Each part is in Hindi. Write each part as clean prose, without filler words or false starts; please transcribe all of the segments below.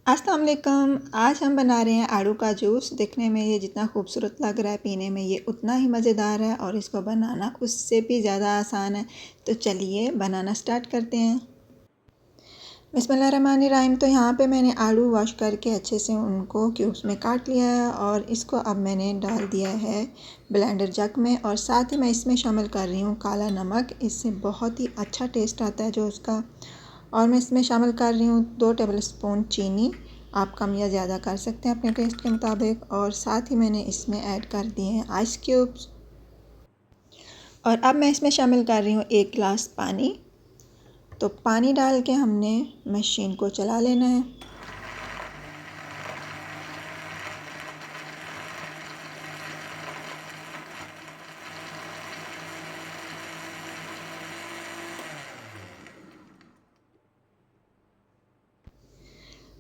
अस्सलाम वालेकुम। आज हम बना रहे हैं आड़ू का जूस। देखने में ये जितना खूबसूरत लग रहा है, पीने में ये उतना ही मज़ेदार है और इसको बनाना उससे भी ज़्यादा आसान है। तो चलिए बनाना स्टार्ट करते हैं। बिस्मिल्लाहिर्रहमानिर्रहीम। तो यहाँ पे मैंने आड़ू वॉश करके अच्छे से उनको क्यूब्स में काट लिया है और इसको अब मैंने डाल दिया है ब्लेंडर जग में। और साथ ही मैं इसमें शामिल कर रही हूँ काला नमक। इससे बहुत ही अच्छा टेस्ट आता है जो उसका। और मैं इसमें शामिल कर रही हूँ 2 टेबलस्पून चीनी। आप कम या ज़्यादा कर सकते हैं अपने टेस्ट के मुताबिक। और साथ ही मैंने इसमें ऐड कर दिए हैं आइस क्यूब्स। और अब मैं इसमें शामिल कर रही हूँ 1 गिलास पानी। तो पानी डाल के हमने मशीन को चला लेना है।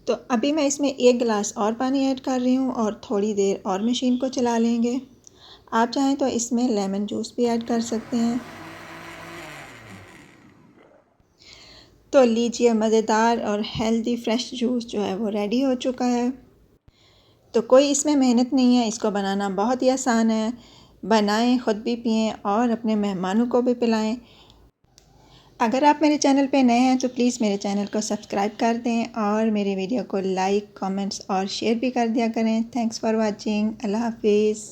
तो अभी मैं इसमें 1 गिलास और पानी ऐड कर रही हूँ और थोड़ी देर और मशीन को चला लेंगे। आप चाहें तो इसमें लेमन जूस भी ऐड कर सकते हैं। तो लीजिए, मज़ेदार और हेल्दी फ्रेश जूस जो है वो रेडी हो चुका है। तो कोई इसमें मेहनत नहीं है, इसको बनाना बहुत ही आसान है। बनाएं, ख़ुद भी पिएं और अपने मेहमानों को भी पिलाएं। अगर आप मेरे चैनल पे नए हैं तो प्लीज़ मेरे चैनल को सब्सक्राइब कर दें और मेरे वीडियो को लाइक, कमेंट्स और शेयर भी कर दिया करें। Thanks for watching. अल्लाह हाफिज़।